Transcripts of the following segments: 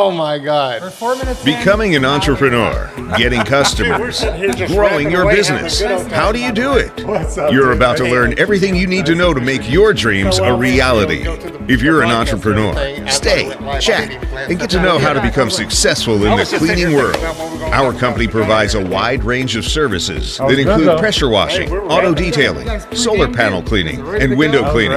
Oh my God. We're 4 minutes Becoming an entrepreneur, getting customers, growing your business. How do you do it? You're about to learn everything you need to know to make your dreams a reality. If you're an entrepreneur, stay, chat, and get to know how to become successful in the cleaning world. Our company provides a wide range of services that include pressure washing, auto detailing, solar panel cleaning, and window cleaning.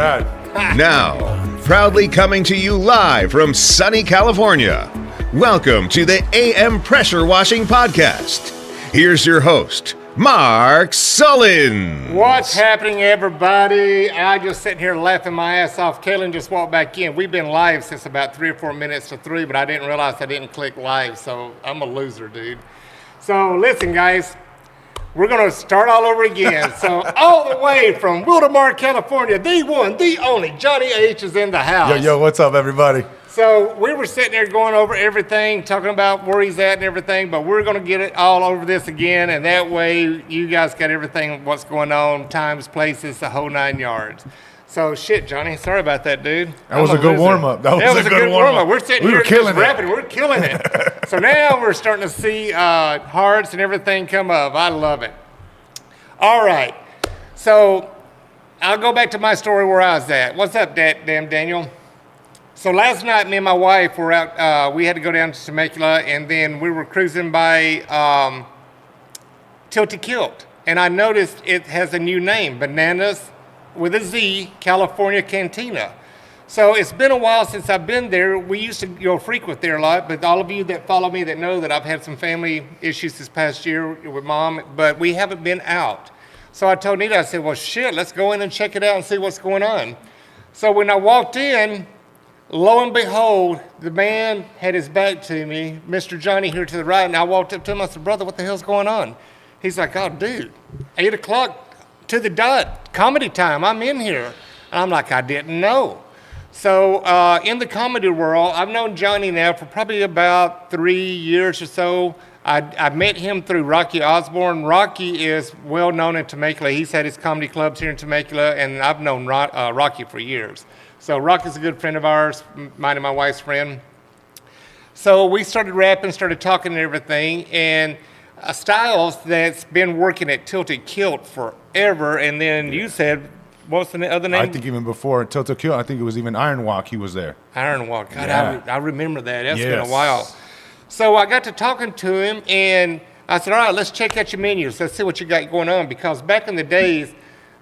Now, proudly coming to you live from sunny California. Welcome to the AM Pressure Washing Podcast. Here's your host, Mark Sullins. What's happening, everybody? I just sitting here laughing my ass off. Kaylin just walked back in. We've been live since about 3 or 4 minutes to 3, but I didn't realize I didn't click live, so I'm a loser, dude. So listen, guys. We're going to start all over again. So all the way from Wildomar, California, the one, the only, Johnny H is in the house. Yo, what's up, everybody? So we were sitting there going over everything, talking about where he's at and everything, but we're going to get it all over this again, and that way you guys got everything, what's going on, times, places, the whole 9 yards. So shit, Johnny, sorry about that, dude. That was a good warm-up. That was a good warm-up. We're sitting here just rapping. We're killing it. So now we're starting to see hearts and everything come up. I love it. All right. So I'll go back to my story where I was at. What's up, damn Daniel? So last night, me and my wife were out. We had to go down to Temecula, and then we were cruising by Tilted Kilt. And I noticed it has a new name, Bananas with a Z, California Cantina. So it's been a while since I've been there. We used to frequent there a lot, but all of you that follow me that know that I've had some family issues this past year with mom, but we haven't been out. So I told Nita, I said, well, shit, let's go in and check it out and see what's going on. So when I walked in, lo and behold, the man had his back to me, Mr. Johnny here to the right, and I walked up to him, I said, brother, what the hell's going on? He's like, oh, dude, 8 o'clock to the dot, comedy time, I'm in here. And I'm like, I didn't know. So in the comedy world, I've known Johnny now for probably about 3 years or so. I met him through Rocky Osborne. Rocky is well known in Temecula. He's had his comedy clubs here in Temecula, and I've known Rocky for years. So Rocky's a good friend of ours, mine and my wife's friend. So we started rapping, started talking and everything, and Styles that's been working at Tilted Kilt forever, and then you said, what's the other name? I think even before Tilted Kilt, I think it was even Iron Walk, he was there. Iron Walk, God, yeah. I remember that. That's been a while. So I got to talking to him, and I said, all right, let's check out your menus. Let's see what you got going on, because back in the days,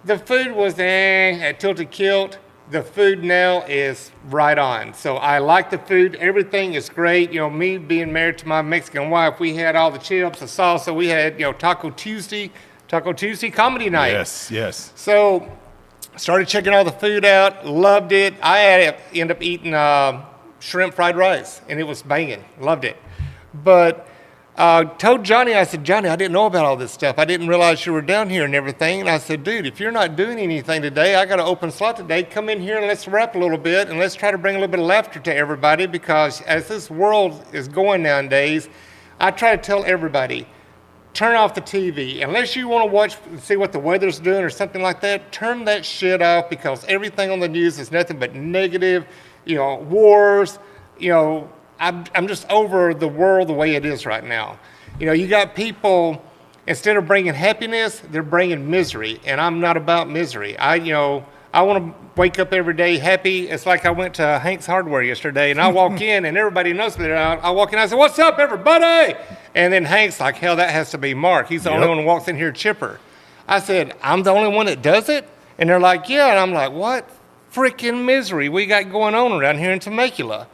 the food was at Tilted Kilt. The food now is right on. So I like the food. Everything is great. You know, me being married to my Mexican wife, we had all the chips, the salsa. We had, Taco Tuesday comedy night. Yes. So started checking all the food out. Loved it. I ended up eating shrimp fried rice, and it was banging. Loved it. But told Johnny, I said, Johnny, I didn't know about all this stuff. I didn't realize you were down here and everything. And I said, dude, if you're not doing anything today, I got an open slot today. Come in here and let's rap a little bit, and let's try to bring a little bit of laughter to everybody, because as this world is going nowadays, I try to tell everybody, turn off the TV. Unless you want to watch and see what the weather's doing or something like that, turn that shit off, because everything on the news is nothing but negative, wars, I'm just over the world the way it is right now. You got people, instead of bringing happiness, they're bringing misery, and I'm not about misery. I want to wake up every day happy. It's like I went to Hank's Hardware yesterday, and I walk in, and everybody knows me. I walk in, I say, what's up, everybody? And then Hank's like, hell, that has to be Mark. He's the only one who walks in here chipper. I said, I'm the only one that does it? And they're like, yeah. And I'm like, what freaking misery we got going on around here in Temecula?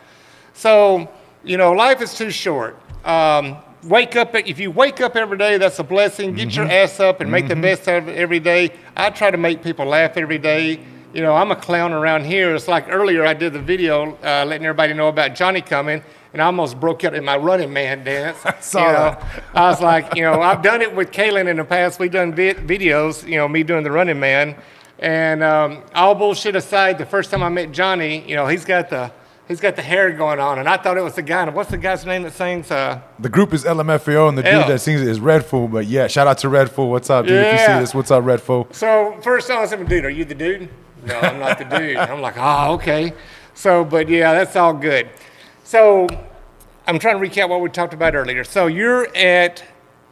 So, life is too short. If you wake up every day, that's a blessing. Get your ass up and make the best out of it every day. I try to make people laugh every day. I'm a clown around here. It's like earlier I did the video letting everybody know about Johnny coming, and I almost broke out in my Running Man dance. I saw that. I was like, I've done it with Kaylin in the past. We've done videos, me doing the Running Man. And all bullshit aside, the first time I met Johnny, he's got the hair going on, and I thought it was the guy. What's the guy's name that sings? The group is LMFAO, and the dude that sings it is Redfoo. But yeah, shout out to Redfoo. What's up, dude? If you see this, what's up, Redfoo? So first time I said, dude, are you the dude? No, I'm not the dude. I'm like, oh, okay. So, but yeah, that's all good. So I'm trying to recap what we talked about earlier. So you're at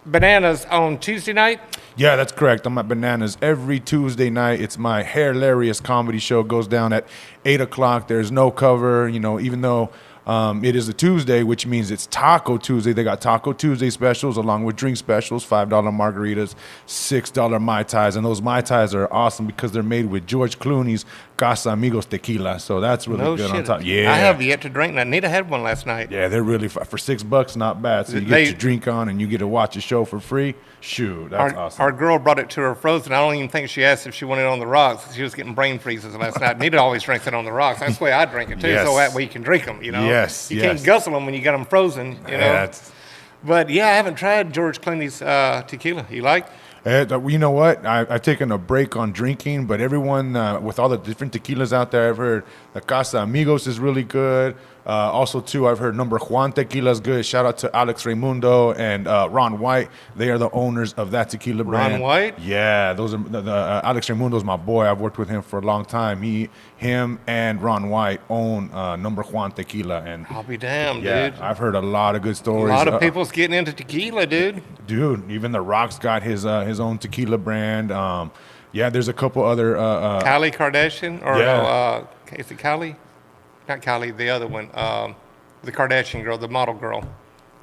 Bananas on Tuesday night? Yeah, that's correct. I'm at Bananas every Tuesday night. It's my Herrarious comedy show. It goes down at 8 o'clock. There's no cover, even though it is a Tuesday, which means it's Taco Tuesday. They got Taco Tuesday specials along with drink specials, $5 margaritas, $6 Mai Tais. And those Mai Tais are awesome because they're made with George Clooney's Casa Amigos tequila. So that's really good on top. Yeah. I have yet to drink that. Nita had one last night. Yeah, they're really, for $6, not bad. So you get your drink on and you get to watch a show for free. Shoot, that's awesome. Our girl brought it to her frozen. I don't even think she asked if she wanted it on the rocks. She was getting brain freezes last night. Nita always drinks it on the rocks. That's the way I drink it too, so that way you can drink them, Yes, You can't guzzle them when you got them frozen, But yeah, I haven't tried George Clooney's tequila. You like? You know what? I've taken a break on drinking, but everyone, with all the different tequilas out there, I've heard the Casa Amigos is really good. Also, too, I've heard Number Juan tequila is good. Shout out to Alex Raimundo and Ron White. They are the owners of that tequila brand. Ron White? Yeah, those are Alex Raimundo is my boy. I've worked with him for a long time. Him and Ron White own Number Juan tequila, and I'll be damned, dude. I've heard a lot of good stories. A lot of people's getting into tequila, dude. Dude, even The Rock's got his own tequila brand. Yeah, there's a couple other. Kylie Kardashian, or is it Kylie? Not Kylie, the other one, the Kardashian girl, the model girl,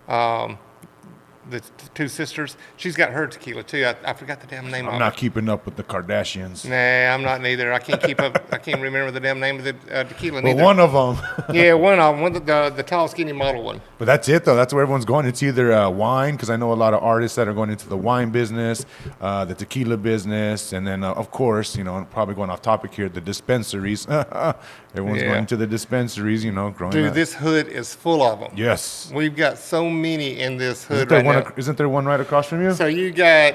the two sisters. She's got her tequila too. I forgot the damn name of it. I'm not keeping up with the Kardashians. Nah, I'm not neither. I can't keep up. I can't remember the damn name of the tequila neither. Well, one of them. Yeah, one of them, the tall, skinny model one. But that's it, though. That's where everyone's going. It's either wine, because I know a lot of artists that are going into the wine business, the tequila business, and then, of course, probably going off topic here, the dispensaries. Everyone's going to the dispensaries, growing Dude, up. this hood is full of them. Yes. We've got so many in this hood right now. Isn't there one right across from you? So you got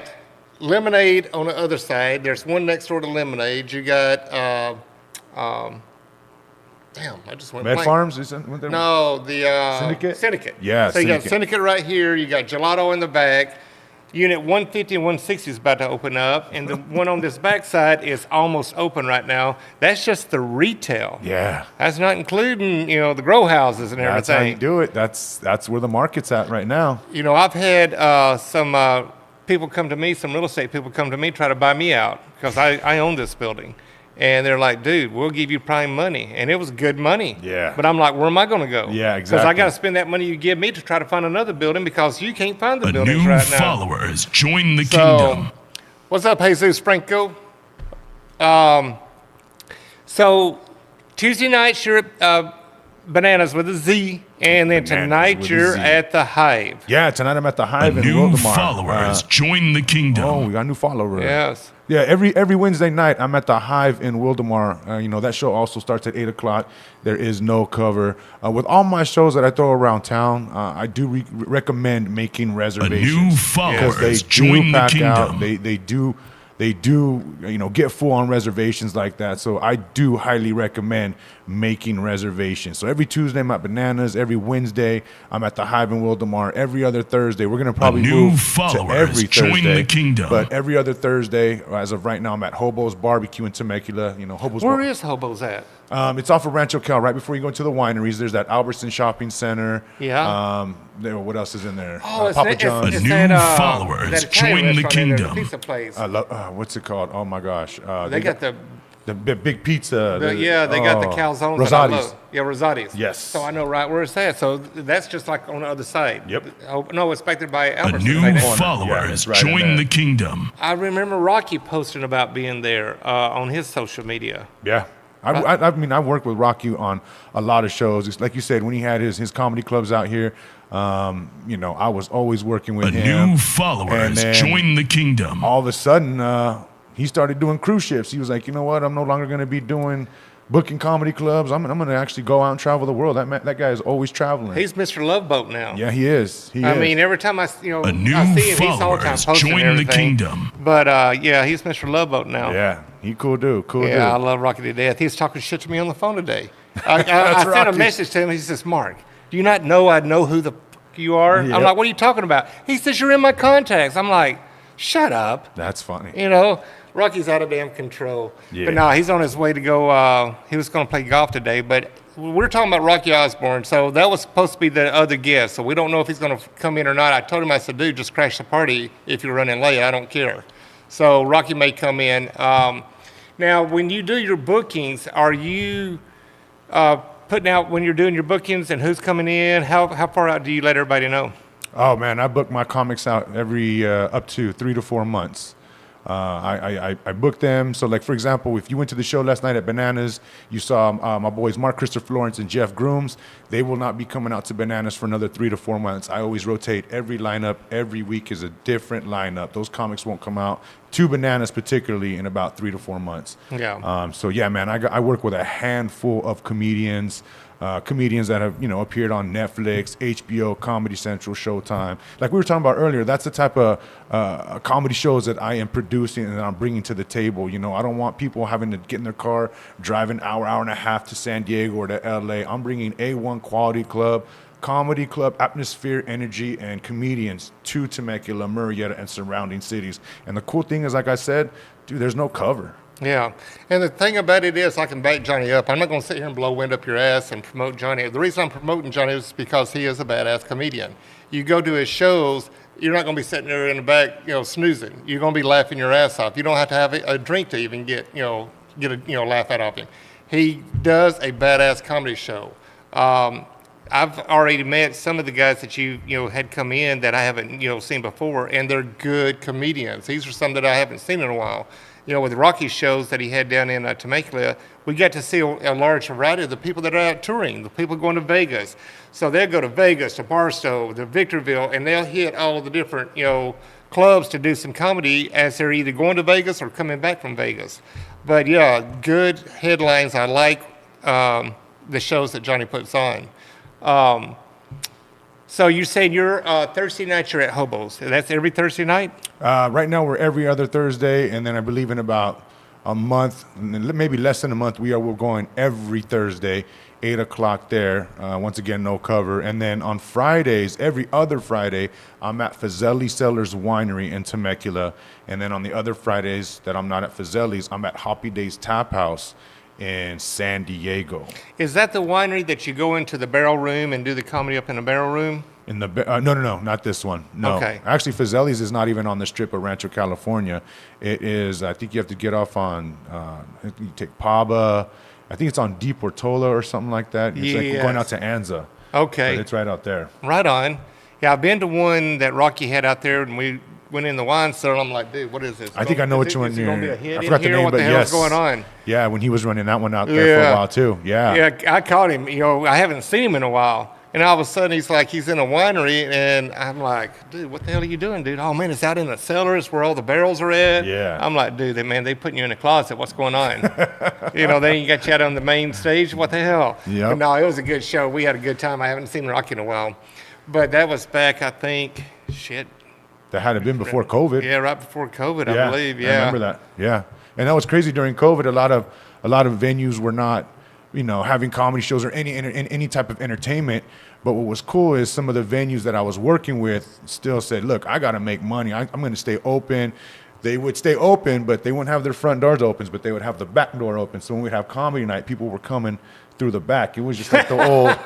Lemonade on the other side. There's one next door to Lemonade. You got, damn, I just went blank. Med Farms? No, the Syndicate? Syndicate. Yeah, so you got Syndicate right here. You got Gelato in the back. Unit 150 and 160 is about to open up, and the one on this back side is almost open right now. That's just the retail. Yeah. That's not including, the grow houses and everything. That's how you do it. That's where the market's at right now. I've had some people come to me, some real estate people come to me, try to buy me out because I own this building. And they're like, dude, we'll give you prime money. And it was good money. Yeah. But I'm like, where am I going to go? Yeah, exactly. Because I got to spend that money you give me to try to find another building because you can't find the buildings right now. New followers join the kingdom. What's up, Jesus Franco? So Tuesday nights you're at Bananas with a Z. And then tonight you're at the Hive. Yeah, tonight I'm at the Hive in new Wildemar. Followers join the kingdom. Oh, we got new followers. Yes. Yeah, every Wednesday night I'm at the Hive in Wildemar. That show also starts at 8 o'clock. There is no cover. With all my shows that I throw around town, I do recommend making reservations. New followers because they join the pack kingdom. out. They do get full on reservations like that. So I do highly recommend making reservations. So every Tuesday I'm at Bananas. Every Wednesday I'm at the Hive in Wildemar. Every other Thursday we're gonna probably move to every join Thursday. The kingdom. But every other Thursday, as of right now, I'm at Hobo's Barbecue in Temecula. Hobo's. Where is Hobo's at? It's off of Rancho Cal, right before you go into the wineries. There's that Albertson Shopping Center. Yeah. What else is in there? Oh, Papa John's. New followers join the kingdom. The pizza place. What's it called? Oh my gosh. They got the big pizza. they got the calzones. Rosati's. Yeah, Rosati's. Yes. So I know right where it's at. So that's just like on the other side. Yep. Oh, no, it's back there by A Albertson. new followers right in join there. the kingdom. I remember Rocky posting about being there on his social media. Yeah. I mean, I worked with Rocky on a lot of shows. It's like you said, when he had his comedy clubs out here, I was always working with him. New followers join the kingdom. All of a sudden, he started doing cruise ships. He was like, you know what? I'm no longer going to be booking comedy clubs. I'm going to actually go out and travel the world. That guy is always traveling. He's Mr. Love Boat now. Yeah, he is. I mean, every time I see him, he's all the time posting join everything. the kingdom. But he's Mr. Love Boat now. Yeah, he cool dude. Cool dude. Yeah, I love Rocky to death. He was talking shit to me on the phone today. I sent a message to him. He says, Mark, do you not know I know who the f*** you are? Yep. I'm like, what are you talking about? He says, you're in my contacts. I'm like, shut up. That's funny. Rocky's out of damn control. Yeah. But no, he's on his way to go. He was going to play golf today, but we're talking about Rocky Osborne. So that was supposed to be the other guest. So we don't know if he's going to come in or not. I told him, I said, dude, just crash the party if you're running late. I don't care. So Rocky may come in. Now, when you do your bookings, are you putting out when you're doing your bookings and who's coming in? How far out do you let everybody know? Oh man, I book my comics out every up to 3 to 4 months. I book them. So like, for example, if you went to the show last night at Bananas, you saw my boys Mark Christopher Lawrence and Jeff Grooms. They will not be coming out to Bananas for another 3 to 4 months. I always rotate every lineup. Every week is a different lineup. Those comics won't come out to Bananas particularly in about 3 to 4 months. Yeah. So yeah, man, I work with a handful of comedians. Comedians that have, appeared on Netflix, HBO, Comedy Central, Showtime. Like we were talking about earlier, that's the type of comedy shows that I am producing and that I'm bringing to the table. I don't want people having to get in their car, drive an hour and a half to San Diego or to LA. I'm bringing A1 quality club, comedy club, atmosphere, energy, and comedians to Temecula, Murrieta, and surrounding cities. And the cool thing is, like I said, dude, there's no cover. Yeah, and the thing about it is I can back Johnny up. I'm not going to sit here and blow wind up your ass and promote Johnny. The reason I'm promoting Johnny is because he is a badass comedian. You go to his shows, you're not going to be sitting there in the back, snoozing. You're going to be laughing your ass off. You don't have to have a drink to even get a laugh out of him. He does a badass comedy show. I've already met some of the guys that you had come in that I haven't seen before, and they're good comedians. These are some that I haven't seen in a while. With Rocky's shows that he had down in Temecula, we got to see a large variety of the people that are out touring, the people going to Vegas. So they'll go to Vegas, to Barstow, to Victorville, and they'll hit all of the different, clubs to do some comedy as they're either going to Vegas or coming back from Vegas. But yeah, good headlines. I like the shows that Johnny puts on. So you're saying you're Thursday nights you're at Hobo's. That's every Thursday night? Right now we're every other Thursday, and then I believe in about a month, maybe less than a month, we're going every Thursday, 8 o'clock there. Once again, no cover. And then on Fridays, every other Friday, I'm at Fazeli Cellars Winery in Temecula. And then on the other Fridays that I'm not at Fazeli's, I'm at Hoppy Days Tap House in San Diego. Is that the winery that you go into the barrel room and do the comedy up in the barrel room? No, not this one. No. Okay. Actually, Fazeli's is not even on the strip of Rancho California. It is, I think you have to get off on, you take Paba. I think it's on Deep Portola or something like that. It's like going out to Anza. Okay. But it's right out there. Right on. Yeah, I've been to one that Rocky had out there, and we went in the wine store, and I'm like, dude, what is this? I think I know which one you're. I forgot the name, what the hell's going on? Yeah, when he was running that one out there for a while too. Yeah. Yeah, I caught him. I haven't seen him in a while. And all of a sudden, he's in a winery, and I'm like, dude, what the hell are you doing, dude? Oh, man, it's out in the cellars where all the barrels are at. Yeah. I'm like, dude, they putting you in a closet. What's going on? Then you got you out on the main stage. What the hell? Yeah. No, it was a good show. We had a good time. I haven't seen Rocky in a while. But that was back, I think, That had been before COVID. Yeah, right before COVID, I believe. Yeah. I remember that. Yeah. And that was crazy during COVID. A lot of venues were not, having comedy shows or any type of entertainment. But what was cool is some of the venues that I was working with still said, look, I got to make money. I'm going to stay open. They would stay open, but they wouldn't have their front doors open, but they would have the back door open. So when we'd have comedy night, people were coming through the back. It was just like the old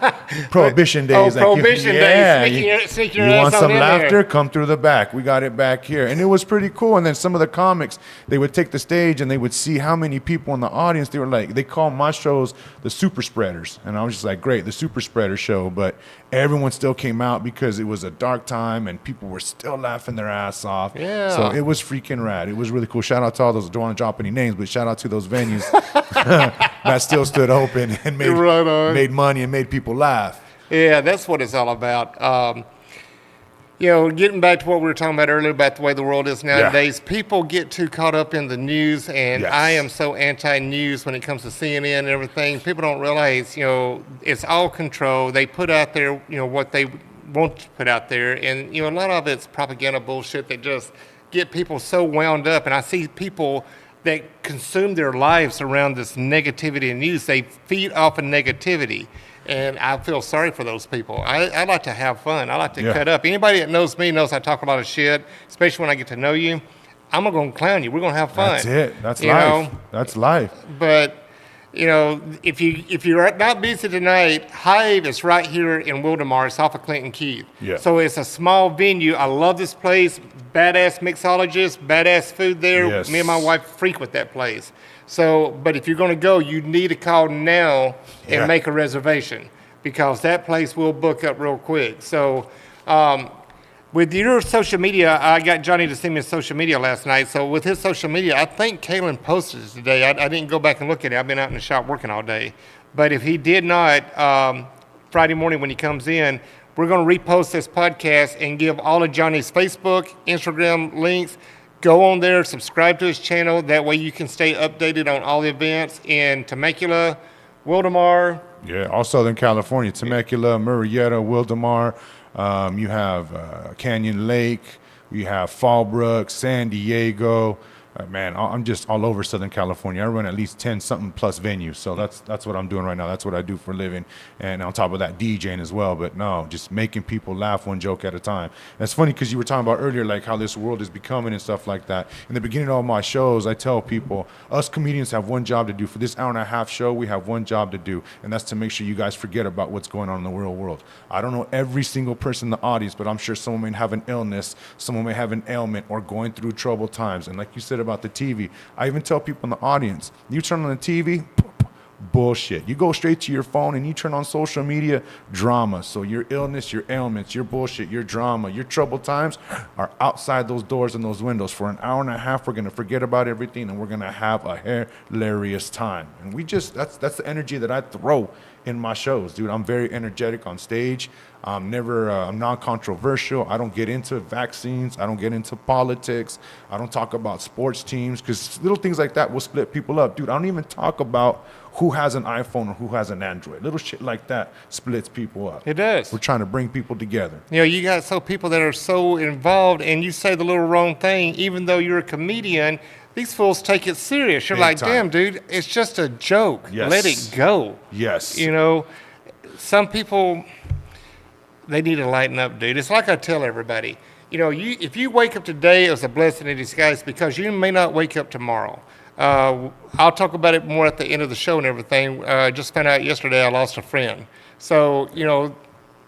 Prohibition days. Prohibition days. Sneak your you ass want some on laughter? there. Come through the back. We got it back here. And it was pretty cool. And then some of the comics, they would take the stage and they would see how many people in the audience. They were like, they call my shows the super spreaders. And I was just like, great, the super spreader show. But everyone still came out because it was a dark time and people were still laughing their ass off. Yeah. So it was freaking rad. It was really cool. Shout out to all those, don't want to drop any names, but shout out to those venues that still stood open and made money and made people laugh. Yeah, that's what it's all about. Getting back to what we were talking about earlier about the way the world is nowadays, people get too caught up in the news, and Yes. I am so anti-news when it comes to CNN and everything. People don't realize, it's all control. They put out there, what they want to put out there, and, a lot of it's propaganda bullshit that just get people so wound up, and I see people that consume their lives around this negativity and news. They feed off of negativity. And I feel sorry for those people. I like to have fun. I like to cut up. Anybody that knows me knows I talk a lot of shit, especially when I get to know you. I'm going to clown you. We're going to have fun. That's it. That's life. That's life. But you know, if you're not busy tonight, Hive is right here in Wildemar. It's off of Clinton Keith. Yeah. So it's a small venue. I love this place. Badass mixologist, badass food there. Yes. Me and my wife frequent that place. So, but if you're going to go, you need to call now and make a reservation, because that place will book up real quick. So, with your social media, I got Johnny to send me his social media last night. So with his social media, I think Kalen posted it today. I didn't go back and look at it. I've been out in the shop working all day. But if he did not, Friday morning when he comes in, we're going to repost this podcast and give all of Johnny's Facebook, Instagram links. Go on there, subscribe to his channel. That way you can stay updated on all the events in Temecula, Wildemar. Yeah, all Southern California, Temecula, Murrieta, Wildemar. You have Canyon Lake. You have Fallbrook, San Diego. Man, I'm just all over Southern California. I run at least 10 something plus venues. So that's what I'm doing right now. That's what I do for a living. And on top of that, DJing as well. But no, just making people laugh one joke at a time. And it's funny because you were talking about earlier, like how this world is becoming and stuff like that. In the beginning of all my shows, I tell people, us comedians have one job to do. For this hour and a half show, we have one job to do. And that's to make sure you guys forget about what's going on in the real world. I don't know every single person in the audience, but I'm sure someone may have an illness, someone may have an ailment, or going through troubled times. And like you said about the TV, I even tell people in the audience, you turn on the TV, bullshit. You go straight to your phone and you turn on social media, drama. So your illness, your ailments, your bullshit, your drama, your troubled times are outside those doors and those windows. For an hour and a half, we're going to forget about everything and we're going to have a hilarious time. And that's the energy that I throw in my shows, dude. I'm very energetic on stage. I'm non-controversial. I don't get into vaccines. I don't get into politics. I don't talk about sports teams, because little things like that will split people up. Dude, I don't even talk about who has an iPhone or who has an Android. Little shit like that splits people up. It does. We're trying to bring people together. You know, you got people that are so involved, and you say the little wrong thing, even though you're a comedian, these fools take it serious. You're Big like, time. damn, dude, it's just a joke. Yes. Let it go. Yes. You know, some people, they need to lighten up, dude. It's like I tell everybody, you know, if you wake up today, it was a blessing in disguise, because you may not wake up tomorrow. I'll talk about it more at the end of the show and everything. Just found out yesterday I lost a friend. So, you know,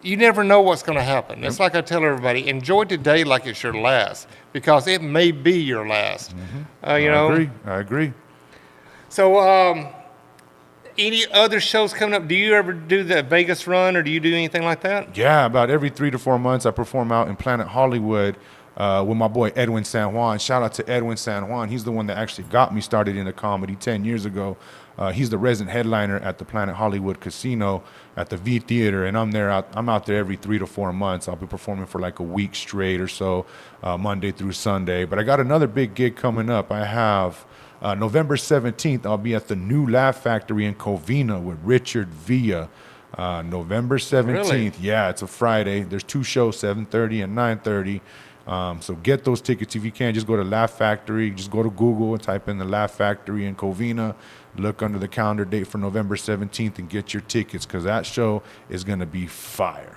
you never know what's going to happen. It's like I tell everybody, enjoy today like it's your last, because it may be your last. I agree. So, any other shows coming up? Do you ever do the Vegas run, or do you do anything like that? Yeah, about every 3 to 4 months, I perform out in Planet Hollywood with my boy Edwin San Juan. Shout out to Edwin San Juan. He's the one that actually got me started into comedy 10 years ago. He's the resident headliner at the Planet Hollywood Casino at the V Theater, and I'm out there every 3 to 4 months. I'll be performing for like a week straight or so, Monday through Sunday. But I got another big gig coming up. I have November 17th, I'll be at the new Laugh Factory in Covina with Richard Villa. November 17th. Really? Yeah, it's a Friday. There's 2 shows, 7:30 and 9:30. So get those tickets if you can. Just go to Laugh Factory. Just go to Google and type in the Laugh Factory in Covina. Look under the calendar date for November 17th and get your tickets, because that show is going to be fire.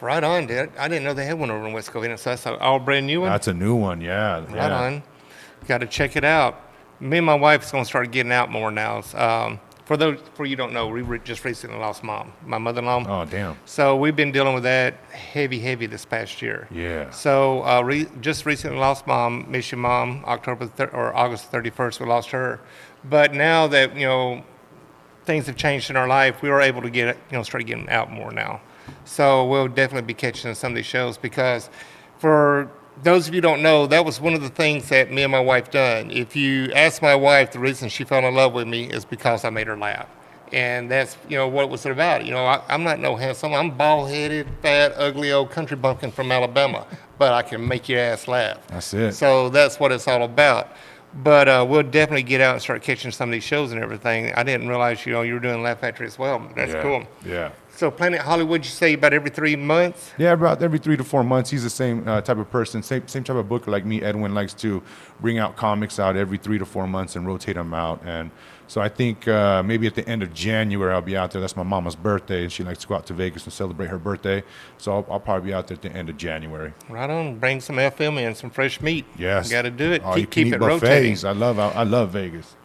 Right on, dude. I didn't know they had one over in West Covina, so that's an all brand new one? That's a new one, yeah. Right on. Got to check it out. Me and my wife's going to start getting out more now. For you don't know, we just recently lost mom, my mother-in-law. Oh, damn. So we've been dealing with that heavy this past year. Yeah. So just recently lost mom, miss you mom, August 31st, we lost her. But now that, you know, things have changed in our life, we were able to start getting out more now. So we'll definitely be catching some of these shows, because for those of you who don't know, that was one of the things that me and my wife done. If you ask my wife, the reason she fell in love with me is because I made her laugh. And that's, you know, what was it about? You know, I'm not no handsome. I'm bald-headed, fat, ugly old country bumpkin from Alabama, but I can make your ass laugh. That's it. So that's what it's all about. But we'll definitely get out and start catching some of these shows and everything. I didn't realize, you know, you were doing Laugh Factory as well. That's cool. Yeah. So Planet Hollywood, you say about every 3 months? Yeah, about every 3 to 4 months. He's the same type of person, same type of booker like me. Edwin likes to bring out comics out every 3 to 4 months and rotate them out. And so I think maybe at the end of January I'll be out there. That's my mama's birthday, and she likes to go out to Vegas and celebrate her birthday. So I'll probably be out there at the end of January. Right on. Bring some FM in, some fresh meat. Yes. Got to do it. Oh, you can keep eat it rotating. buffets. I love Vegas.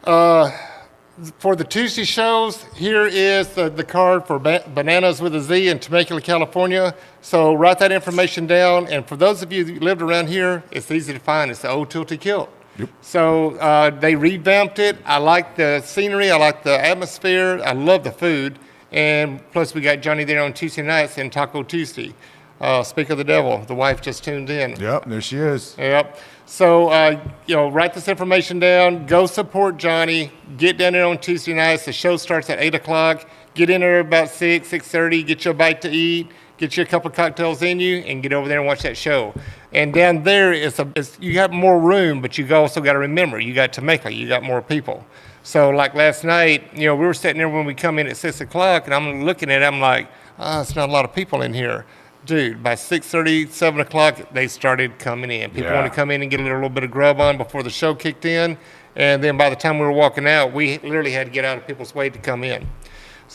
For the Tuesday shows, here is the card for Bananas with a Z in Temecula, California. So write that information down. And for those of you that lived around here, it's easy to find. It's the old Tilty Kilt. Yep. So they revamped it. I like the scenery. I like the atmosphere. I love the food. And plus, we got Johnny there on Tuesday nights in Taco Tuesday. Speak of the devil, the wife just tuned in. Yep, there she is. Yep. So, write this information down. Go support Johnny. Get down there on Tuesday nights. The show starts at 8 o'clock. Get in there about 6:30. Get you a bite to eat. Get you a couple of cocktails in you, and get over there and watch that show. And down there, you got more room, but you also got to remember, you got Temecula. You got more people. So, like last night, we were sitting there when we come in at 6 o'clock, and I'm looking at it. I'm like, it's not a lot of people in here. Dude, by 6:30, 7 o'clock, they started coming in. People want to come in and get a little bit of grub on before the show kicked in. And then by the time we were walking out, we literally had to get out of people's way to come in.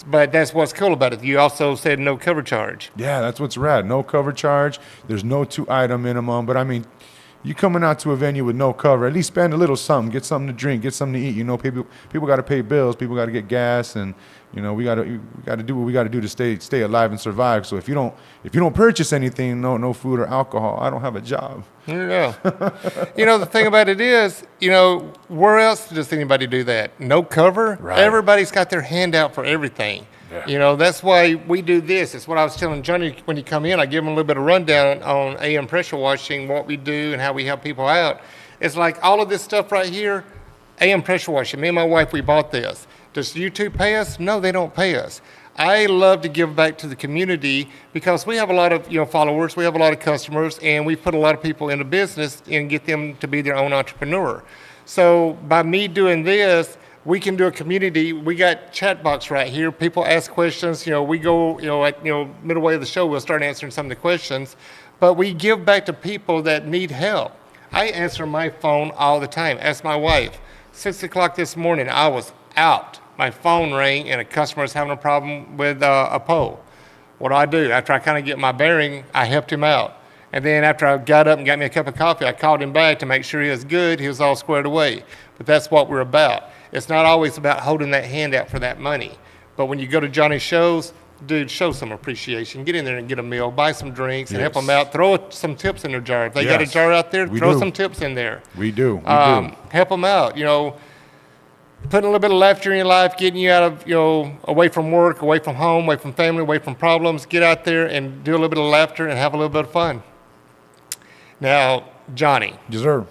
But that's what's cool about it. You also said no cover charge. Yeah, that's what's rad. No cover charge. There's no 2-item minimum. But, I mean, you coming out to a venue with no cover, at least spend a little something. Get something to drink. Get something to eat. People got to pay bills. People got to get gas. And, we got to do what we got to do to stay alive and survive. So if you don't purchase anything, no food or alcohol, I don't have a job. Yeah. The thing about it is, where else does anybody do that? No cover? Right. Everybody's got their hand out for everything. Yeah. That's why we do this. It's what I was telling Johnny when he come in. I give him a little bit of rundown on AM pressure washing, what we do and how we help people out. It's like all of this stuff right here, AM pressure washing. Me and my wife, we bought this. Does YouTube pay us? No, they don't pay us. I love to give back to the community because we have a lot of followers, we have a lot of customers, and we put a lot of people into business and get them to be their own entrepreneur. So by me doing this, we can do a community. We got chat box right here. People ask questions. We go, at middle way of the show, we'll start answering some of the questions. But we give back to people that need help. I answer my phone all the time. Ask my wife. 6 o'clock this morning, I was out. My phone rang and a customer was having a problem with a pole. What do I do? After I kind of get my bearing, I helped him out. And then after I got up and got me a cup of coffee, I called him back to make sure he was good. He was all squared away. But that's what we're about. It's not always about holding that hand out for that money. But when you go to Johnny's shows, dude, show some appreciation. Get in there and get a meal, buy some drinks, and help them out. Throw some tips in their jar. If they got a jar out there, throw some tips in there. We do. Help them out. Putting a little bit of laughter in your life, getting you out of, away from work, away from home, away from family, away from problems. Get out there and do a little bit of laughter and have a little bit of fun. Now, Johnny. Yes, sir.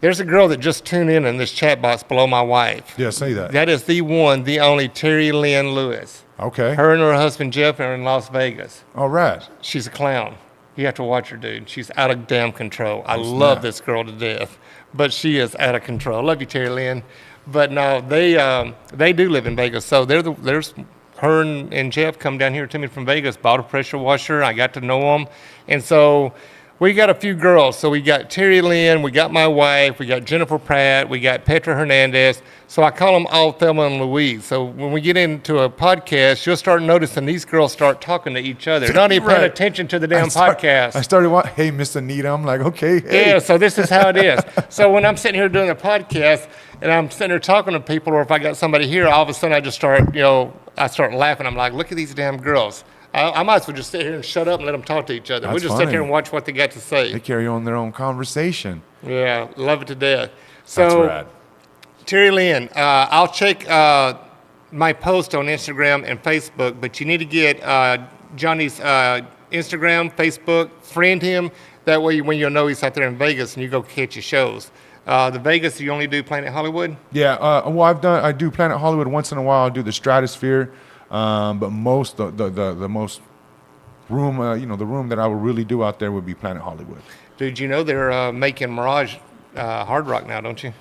There's a girl that just tuned in this chat box below my wife. Yeah, say that. That is the one, the only Terry Lynn Lewis. Okay. Her and her husband Jeff are in Las Vegas. All right. She's a clown. You have to watch her, dude. She's out of damn control. I love this girl to death, but she is out of control. Love you, Terry Lynn. But no, they do live in Vegas. So there's her and Jeff come down here to me from Vegas, bought a pressure washer. I got to know them. And so we got a few girls. So we got Terry Lynn, we got my wife, we got Jennifer Pratt, we got Petra Hernandez. So I call them all Thelma and Louise. So when we get into a podcast, you'll start noticing these girls start talking to each other. They're not even paying attention to the damn podcast. I started watching, hey, Miss Anita. I'm like, okay, hey. Yeah, so this is how it is. So when I'm sitting here doing a podcast and I'm sitting there talking to people, or if I got somebody here, all of a sudden I just start, I start laughing. I'm like, look at these damn girls. I might as well just sit here and shut up and let them talk to each other. We'll just sit here and watch what they got to say. They carry on their own conversation. Yeah, love it to death. So, that's rad. Terry Lynn, I'll check my post on Instagram and Facebook, but you need to get Johnny's Instagram, Facebook, friend him. That way when you'll know he's out there in Vegas and you go catch his shows. The Vegas, you only do Planet Hollywood? Yeah, I do Planet Hollywood once in a while. I do the Stratosphere. But most the most room, the room that I would really do out there would be Planet Hollywood. Dude, they're making Mirage Hard Rock now, don't you?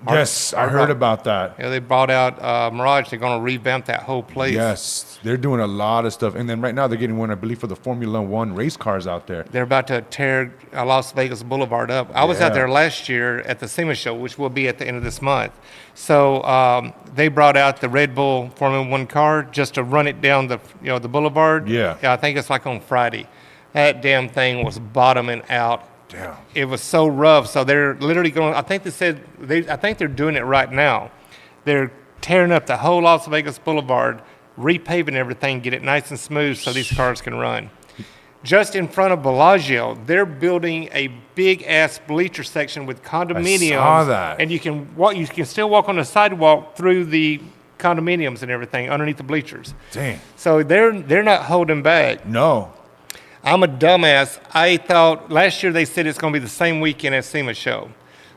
Yes, I heard about that. Yeah, they brought out Mirage. They're going to revamp that whole place. Yes, they're doing a lot of stuff. And then right now they're getting one, I believe, for the Formula One race cars out there. They're about to tear Las Vegas Boulevard up. I was out there last year at the SEMA show, which will be at the end of this month. So they brought out the Red Bull Formula One car just to run it down the boulevard. Yeah. I think it's like on Friday. That damn thing was bottoming out. Damn. It was so rough. So they're literally going. I think they're doing it right now. They're tearing up the whole Las Vegas Boulevard, repaving everything, get it nice and smooth so these cars can run. Just in front of Bellagio, they're building a big-ass bleacher section with condominiums. I saw that. And you can walk. You can still walk on the sidewalk through the condominiums and everything underneath the bleachers. Dang. So they're not holding back. No. I'm a dumbass. I thought last year they said it's going to be the same weekend as SEMA show.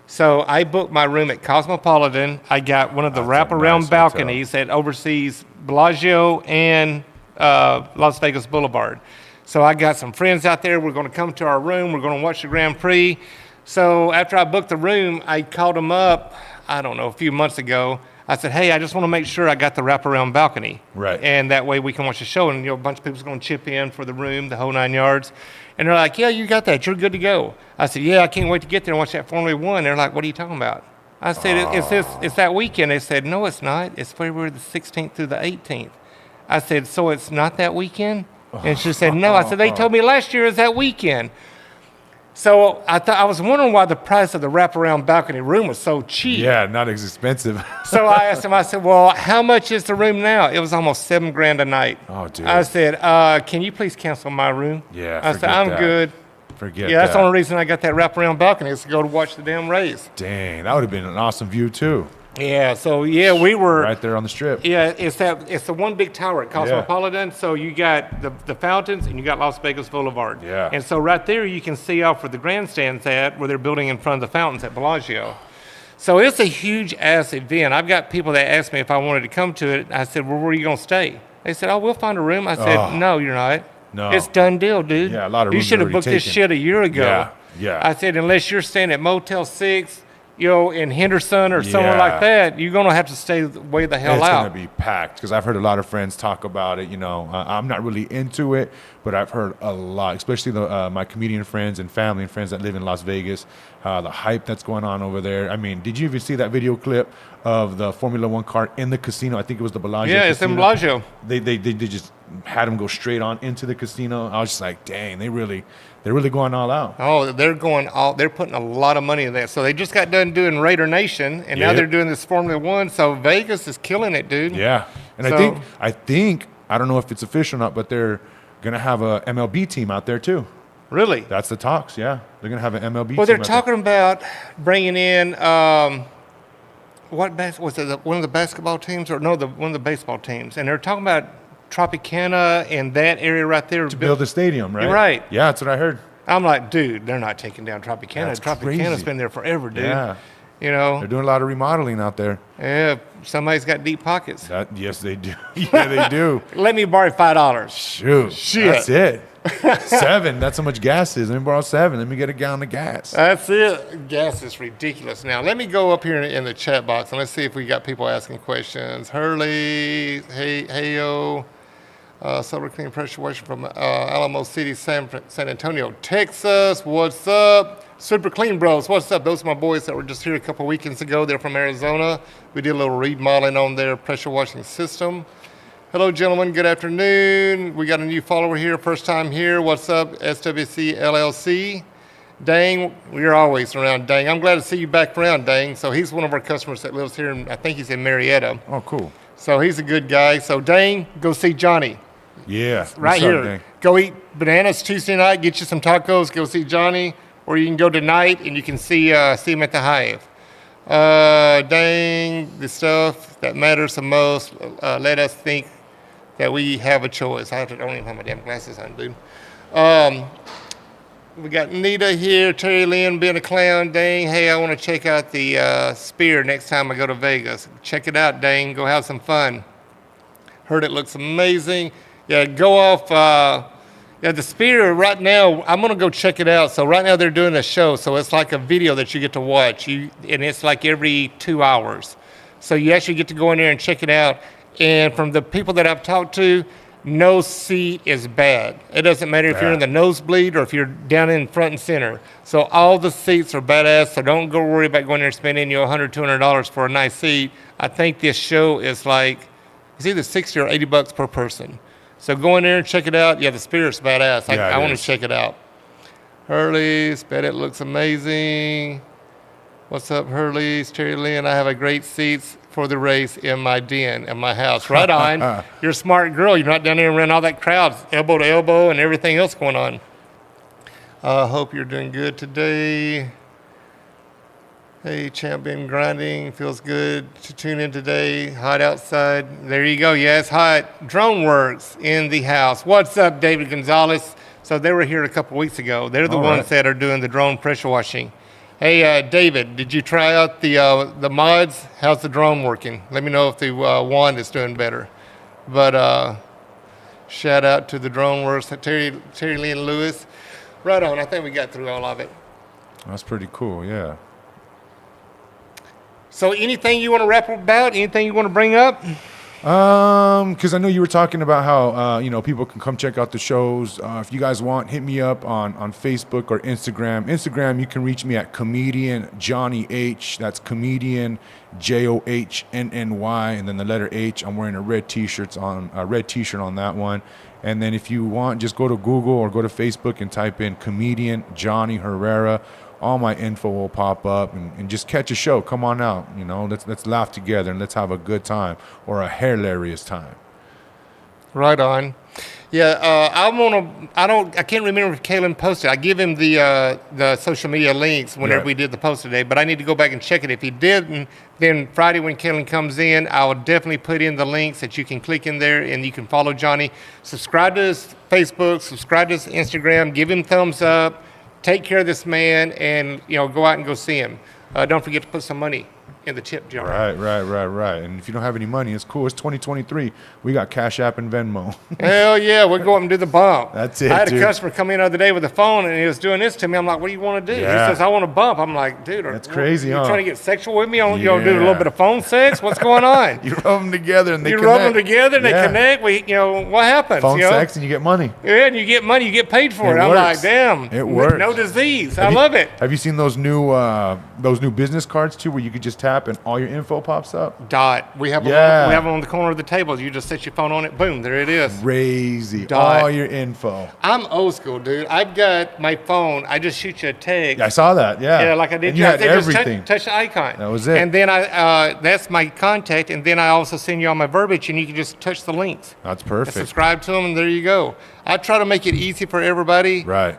So I booked my room at Cosmopolitan. I got one of the That's a wraparound nice balconies that oversees Bellagio and Las Vegas Boulevard. So I got some friends out there. We're going to come to our room. We're going to watch the Grand Prix. So after I booked the room, I called them up, I don't know, a few months ago. I said, hey, I just want to make sure I got the wraparound balcony. Right. And that way we can watch the show. And, a bunch of people's going to chip in for the room, the whole 9 yards. And they're like, yeah, you got that. You're good to go. I said, yeah, I can't wait to get there and watch that Formula One. They're like, what are you talking about? I said, it's that weekend. They said, no, it's not. It's February the 16th through the 18th. I said, so it's not that weekend? And she said, no. I said, they told me last year is that weekend. So I was wondering why the price of the wraparound balcony room was so cheap. Yeah, not as expensive. So I asked him, I said, well, how much is the room now? It was almost $7,000 a night. Oh, dude. I said, can you please cancel my room? Yeah, I said, I'm good. Forget Yeah, that's that. the only reason I got that wraparound balcony is to go to watch the damn race. Dang, that would have been an awesome view too. Yeah, so yeah, we were Right there on the strip. Yeah, it's the one big tower at Cosmopolitan. So you got the fountains and you got Las Vegas Boulevard. Yeah. And so right there you can see off where the grandstand's at, where they're building in front of the fountains at Bellagio. So it's a huge ass event. I've got people that asked me if I wanted to come to it. I said, well, where are you gonna stay? They said, oh, we'll find a room. I said, no, you're not. No. It's done deal, dude. Yeah, a lot of you rooms should have already booked this taken. shit a year ago. Yeah, yeah. I said, unless you're staying at Motel 6, in Henderson or somewhere Yeah. like that, you're gonna have to stay way the hell It's out. going to be packed because I've heard a lot of friends talk about it. I'm not really into it, but I've heard a lot, especially my comedian friends and family and friends that live in Las Vegas, the hype that's going on over there. I mean, did you even see that video clip of the Formula One car in the casino? I think it was the Bellagio. Yeah, it's in Bellagio. They just had them go straight on into the casino. I was just like, dang, they're really going all out. Oh, they're putting a lot of money in that. So they just got done doing Raider Nation, and now Yep. they're doing this Formula One. So Vegas is killing it, dude. Yeah, and So- I think I don't know if it's official or not, but they're gonna have a MLB team out there too. Really? That's the talks. Yeah, they're gonna have an MLB. Well, team they're out talking about bringing in was it one of the basketball teams or no, one of the baseball teams, and they're talking about Tropicana and that area right there there to build a stadium, right? You're right. Yeah, that's what I heard. I'm like, dude, they're not taking down Tropicana. That's Tropicana's crazy. been there forever, dude. Yeah, You know, they're doing a lot of remodeling out there. yeah, somebody's got deep pockets. Yes, they do. Yeah, they do. Let me borrow $5. Shoot, Shit. that's it. 7. That's how much gas is. Let me borrow 7. Let me get a gallon of gas. That's it. Gas is ridiculous. Now, let me go up here in the chat box and let's see if we got people asking questions. Hurley, heyo, solar clean pressure washer from Alamo City, San Antonio, Texas. What's up? Super Clean Bros, what's up? Those are my boys that were just here a couple weekends ago. They're from Arizona. We did a little remodeling on their pressure washing system. Hello, gentlemen. Good afternoon. We got a new follower here. First time here. What's up, SWC LLC? Dang, we're always around, Dang. I'm glad to see you back around, Dang. So he's one of our customers that lives here, and I think he's in Marietta. Oh, cool. So he's a good guy. So Dang, go see Johnny. Yeah, Right what's up, here. Dang? Go eat bananas Tuesday night. Get you some tacos. Go see Johnny. Or you can go tonight and you can see him at the Hive. Dang, the stuff that matters the most. Let us think that we have a choice. I don't even have my damn glasses on, dude. We got Nita here, Terry Lynn being a clown. Dang, hey, I want to check out the Spear next time I go to Vegas. Check it out, Dang. Go have some fun. Heard it looks amazing. Yeah, go off. The Spear right now, I'm going to go check it out. So right now they're doing a show. So it's like a video that you get to watch. And it's like every 2 hours. So you actually get to go in there and check it out. And from the people that I've talked to, no seat is bad. It doesn't matter if you're in the nosebleed or if you're down in front and center. So all the seats are badass. So don't go worry about going there and spending you $100, $200 for a nice seat. I think this show is like, it's either $60 or $80 per person. So go in there and check it out. Yeah, the Spirit's badass. I want to check it out. Hurley's, bet it looks amazing. What's up, Hurley's? Terry Lynn, I have a great seats for the race in my den, in my house. Right on. You're a smart girl. You're not down there around all that crowd, elbow to elbow and everything else going on. Hope you're doing good today. Hey, champ, been grinding. Feels good to tune in today. Hot outside. There you go. Yeah, it's hot. Drone Works in the house. What's up, David Gonzalez? So they were here a couple weeks ago. They're the ones that are doing the drone pressure washing. Hey, David, did you try out the mods? How's the drone working? Let me know if the wand is doing better. But shout out to the Drone Works, Terry Lynn Lewis. Right on. I think we got through all of it. That's pretty cool, yeah. So anything you want to rap about? Anything you want to bring up? Because I know you were talking about how people can come check out the shows. If you guys want, hit me up on Facebook or Instagram. Instagram, you can reach me at comedian Johnny H. That's comedian JOHNNY, and then the letter H. I'm wearing a red T-shirt on that one. And then if you want, just go to Google or go to Facebook and type in comedian Johnny Herrera. All my info will pop up, and just catch a show. Come on out, let's laugh together and let's have a good time, or a HAIRlarious time. Right on. Yeah, I can't remember if Kalen posted. I give him the social media links whenever we did the post today, but I need to go back and check it. If he didn't, then Friday when Kalen comes in, I will definitely put in the links that you can click in there and you can follow Johnny. Subscribe to his Facebook, subscribe to his Instagram, give him thumbs up. Take care of this man, and go out and go see him. Don't forget to put some money in the tip jar. Right. And if you don't have any money, it's cool. It's 2023. We got Cash App and Venmo. Hell yeah, we'll go up and do the bump. That's it. I had a customer come in the other day with a phone, and he was doing this to me. I'm like, what do you want to do? Yeah. He says, I want to bump. I'm like, dude, that's crazy, you're huh? trying to get sexual with me? You want to do a little bit of phone sex? What's going on? You rub them together and they connect. You rub them together and they connect. What happens? Phone sex and you get money. Yeah, and you get money. You get paid for it. I'm like, damn. It works. No disease. I love it. Have you seen those new business cards too, where you could just tap and all your info pops up? We have them on the corner of the table. You just set your phone on it. Boom, there it is. Crazy. All your info. I'm old school, dude. I've got my phone. I just shoot you a text. Yeah, I saw that. Yeah. Yeah, like I did. And you had everything. Just touch the icon. That was it. And then that's my contact. And then I also send you all my verbiage, and you can just touch the links. That's perfect. And subscribe to them, and there you go. I try to make it easy for everybody. Right.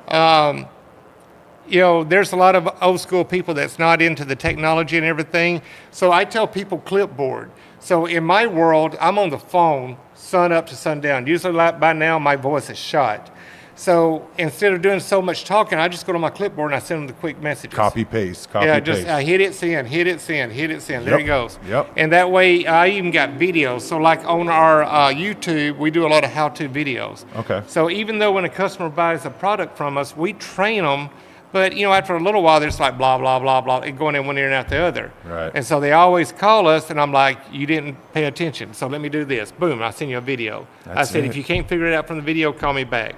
There's a lot of old school people that's not into the technology and everything. So I tell people clipboard. So in my world, I'm on the phone sun up to sundown. Usually by now my voice is shot. So instead of doing so much talking, I just go to my clipboard and I send them the quick messages. Copy paste. I hit it, send, hit it, send, hit it, send. There it goes. Yep. And that way I even got videos. So like on our YouTube, we do a lot of how-to videos. Okay. So even though when a customer buys a product from us, we train them. But, after a little while, there's like blah, blah, blah, blah, and going in one ear and out the other. Right. And so they always call us, and I'm like, you didn't pay attention, so let me do this. Boom, I send you a video. I said, if you can't figure it out from the video, call me back.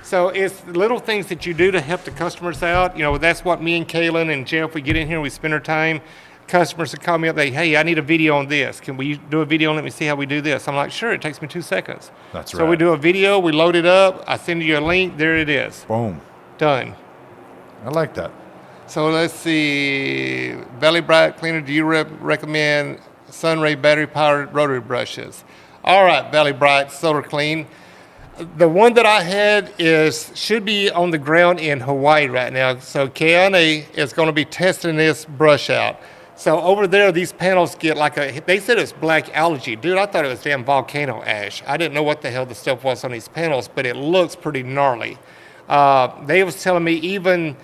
So it's little things that you do to help the customers out. That's what me and Kaylin and Jeff, we get in here, we spend our time. Customers will call me up, hey, I need a video on this. Can we do a video and let me see how we do this? I'm like, sure, it takes me 2 seconds. That's right. So we do a video, we load it up, I send you a link, there it is. Boom. Done. I like that. So let's see. Belly Bright Cleaner, do you recommend Sunray battery-powered rotary brushes? All right, Belly Bright Solar Clean. The one that I had should be on the ground in Hawaii right now. So Keane is going to be testing this brush out. So over there, these panels get they said it's black algae. Dude, I thought it was damn volcano ash. I didn't know what the hell the stuff was on these panels, but it looks pretty gnarly. They was telling me even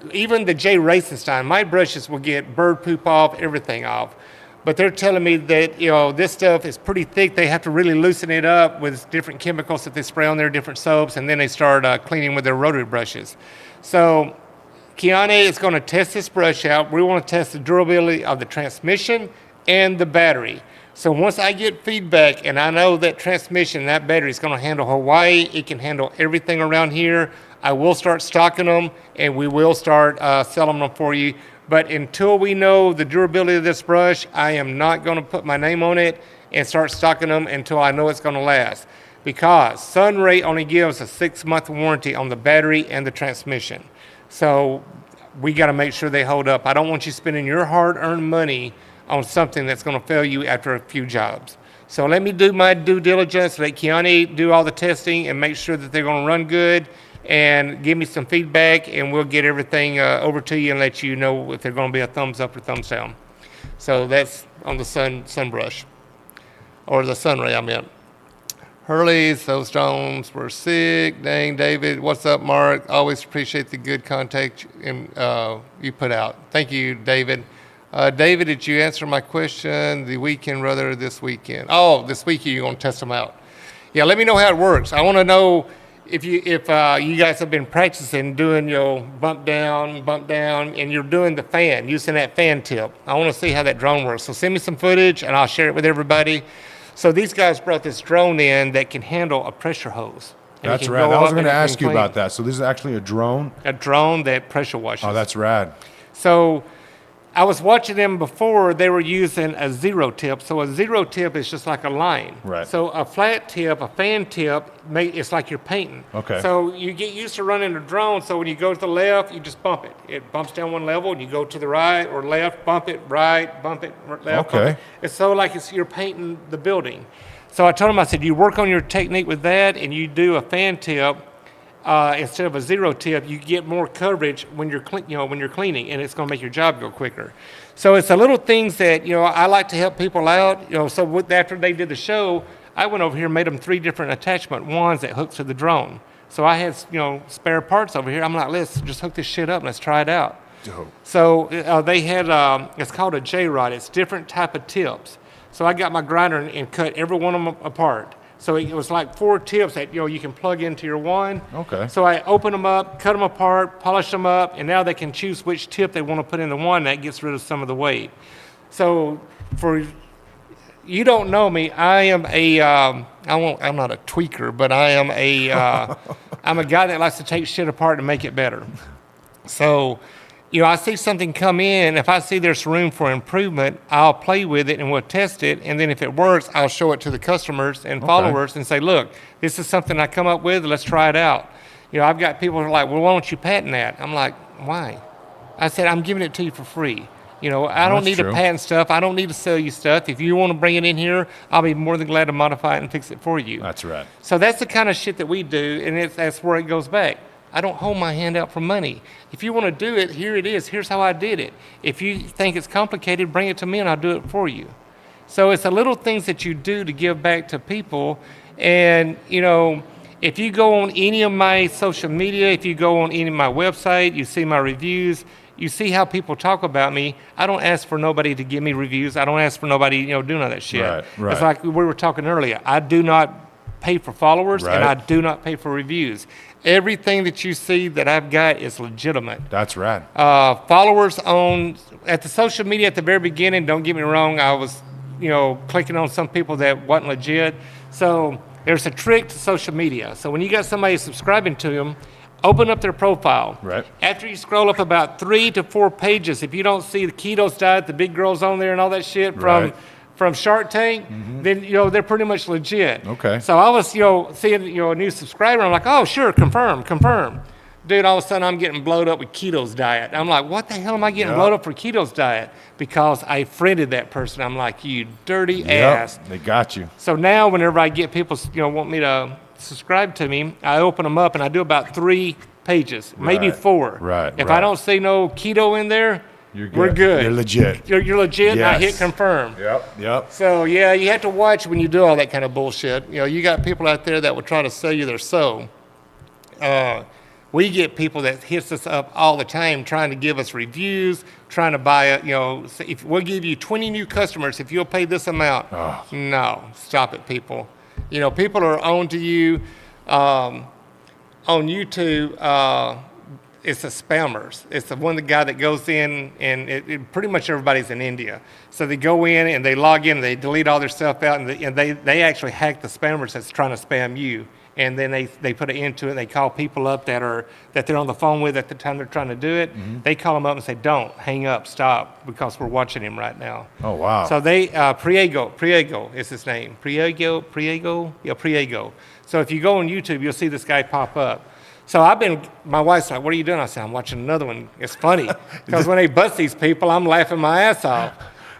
the J. Racenstein, my brushes will get bird poop off, everything off. But they're telling me that, this stuff is pretty thick. They have to really loosen it up with different chemicals that they spray on their different soaps, and then they start cleaning with their rotary brushes. So Keane is going to test this brush out. We want to test the durability of the transmission and the battery. So once I get feedback and I know that transmission, that battery is going to handle Hawaii, it can handle everything around here, I will start stocking them and we will start selling them for you. But until we know the durability of this brush, I am not going to put my name on it and start stocking them until I know it's going to last. Because Sunray only gives a 6-month warranty on the battery and the transmission. So we got to make sure they hold up. I don't want you spending your hard-earned money on something that's going to fail you after a few jobs. So let me do my due diligence, let Kiani do all the testing and make sure that they're going to run good, and give me some feedback, and we'll get everything over to you and let you know if they're going to be a thumbs up or thumbs down. So that's on the sun brush, or the sun ray, I meant. Hurley's, those drones were sick. Dang, David. What's up, Mark? Always appreciate the good contact you put out. Thank you, David. David, did you answer my question? The weekend, rather this weekend? Oh, this weekend you're going to test them out. Yeah, let me know how it works. I want to know if you guys have been practicing doing your bump down, and you're doing the fan, using that fan tip. I want to see how that drone works. So send me some footage, and I'll share it with everybody. So these guys brought this drone in that can handle a pressure hose. That's rad. I was going to ask you about that. So this is actually a drone? A drone that pressure washes. Oh, that's rad. So I was watching them before. They were using a zero tip. So a zero tip is just like a line. Right. So a flat tip, a fan tip, it's like you're painting. Okay. So you get used to running a drone. So when you go to the left, you just bump it. It bumps down one level, and you go to the right or left, bump it, right, bump it, left. Okay. Bump it. It's so like you're painting the building. So I told him, I said, you work on your technique with that, and you do a fan tip instead of a zero tip. You get more coverage when you're cleaning, and it's going to make your job go quicker. So it's the little things that I like to help people out. So after they did the show, I went over here and made them 3 different attachment wands that hooks to the drone. So I had spare parts over here. I'm like, let's just hook this shit up and let's try it out. Dope. So they had it's called a J-rod. It's different type of tips. So I got my grinder and cut every one of them apart. So it was like 4 tips that you can plug into your wand. Okay. So I opened them up, cut them apart, polished them up, and now they can choose which tip they want to put in the wand. That gets rid of some of the weight. So for you don't know me, I am I'm not a tweaker, but I am I'm a guy that likes to take shit apart and make it better. So I see something come in. If I see there's room for improvement, I'll play with it and we'll test it. And then if it works, I'll show it to the customers and followers and say, look, this is something I come up with. Let's try it out. I've got people who are like, well, why don't you patent that? I'm like, why? I said, I'm giving it to you for free. I don't need to patent stuff. I don't need to sell you stuff. If you want to bring it in here, I'll be more than glad to modify it and fix it for you. That's right. So that's the kind of shit that we do, and that's where it goes back. I don't hold my hand out for money. If you want to do it, here it is. Here's how I did it. If you think it's complicated, bring it to me and I'll do it for you. So it's the little things that you do to give back to people. And, if you go on any of my social media, if you go on any of my website, you see my reviews, you see how people talk about me. I don't ask for nobody to give me reviews. I don't ask for nobody, doing all that shit. Right. It's like we were talking earlier. I do not pay for followers and I do not pay for reviews. Everything that you see that I've got is legitimate. That's rad. Followers at the social media at the very beginning, don't get me wrong, I was, clicking on some people that wasn't legit. So there's a trick to social media. So when you got somebody subscribing to them, open up their profile. Right. After you scroll up about 3 to 4 pages, if you don't see the ketos diet, the big girls on there and all that shit from Shark Tank, then they're pretty much legit. Okay. So I was seeing a new subscriber. I'm like, oh sure, confirm. Dude, all of a sudden I'm getting blowed up with ketos diet. I'm like, what the hell am I getting blowed up for ketos diet? Because I friended that person. I'm like, you dirty ass. They got you. So now whenever I get people want me to subscribe to me, I open them up and I do about 3 pages, maybe 4. Right. If I don't see no keto in there, we're good. You're legit. You're legit, and I hit confirm. Yep. So, yeah, you have to watch when you do all that kind of bullshit. You got people out there that will try to sell you their soul. We get people that hits us up all the time trying to give us reviews, trying to buy it. If we'll give you 20 new customers if you'll pay this amount. Oh. No, stop it, people. People are on to you on YouTube. It's the spammers. It's the guy that goes in, and pretty much everybody's in India. So they go in and they log in, they delete all their stuff out, and they actually hack the spammers that's trying to spam you. And then they put an end to it. And they call people up that they're on the phone with at the time they're trying to do it. Mm-hmm. They call them up and say, "Don't hang up, stop, because we're watching him right now." Oh wow! So they Priego is his name. Priego. So if you go on YouTube, you'll see this guy pop up. So my wife's like, what are you doing? I said, I'm watching another one. It's funny because when they bust these people, I'm laughing my ass off.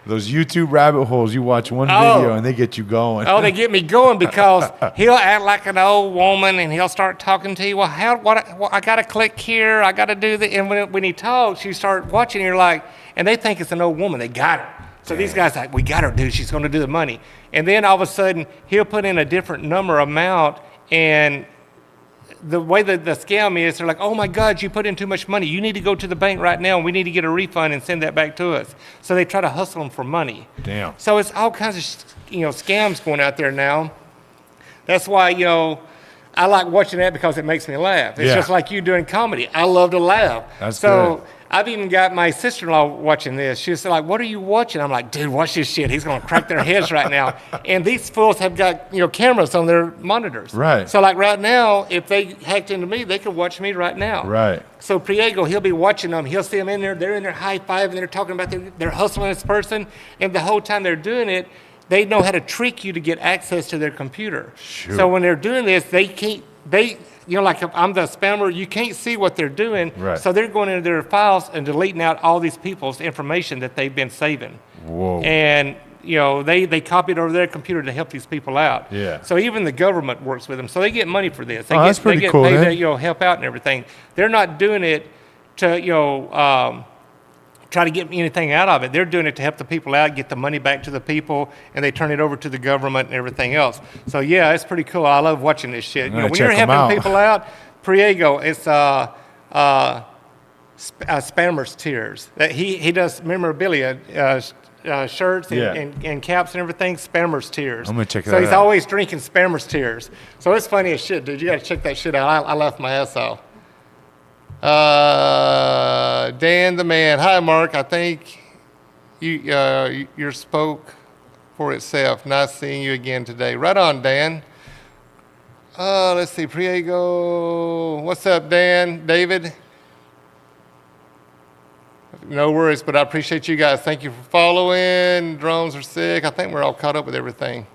Those YouTube rabbit holes, you watch one video and they get you going. Oh, they get me going because he'll act like an old woman and he'll start talking to you. Well, I got to click here. I got to do that. And when he talks, you start watching, you're like, and they think it's an old woman. They got her. So these guys are like, we got her, dude. She's going to do the money. And then all of a sudden, he'll put in a different amount, and the way that the scam is, they're like, oh my God, you put in too much money. You need to go to the bank right now, and we need to get a refund and send that back to us. So they try to hustle them for money. Damn. So it's all kinds of scams going out there now. That's why I like watching that because it makes me laugh. It's just like you doing comedy. I love to laugh. That's so good. I've even got my sister-in-law watching this. She's like, what are you watching? I'm like, dude, watch this shit. He's going to crack their heads right now. And these fools have got cameras on their monitors. Right. So like right now, if they hacked into me, they could watch me right now. Right. So Priego, he'll be watching them. He'll see them in there. They're in there high-fiving. They're talking about they're hustling this person. And the whole time they're doing it, they know how to trick you to get access to their computer. Sure. So when they're doing this, like if I'm the spammer, you can't see what they're doing. Right. So they're going into their files and deleting out all these people's information that they've been saving. Whoa. And they copy it over their computer to help these people out. Yeah. So even the government works with them. So they get money for this. That's pretty cool, paid man. to help out and everything. They're not doing it to try to get anything out of it. They're doing it to help the people out, get the money back to the people, and they turn it over to the government and everything else. So yeah, it's pretty cool. I love watching this shit. When you're helping people out, Priego, it's Spammer's Tears. That he does memorabilia, shirts and caps and everything. Spammer's Tears. I'm gonna check that out. So he's out. always drinking Spammer's Tears. So it's funny as shit, dude. You got to check that shit out. I laugh my ass off. Dan the man. Hi, Mark. I think your spoke for itself. Nice seeing you again today. Right on, Dan. Let's see. Priego. What's up, Dan? David? No worries, but I appreciate you guys. Thank you for following. Drones are sick. I think we're all caught up with everything.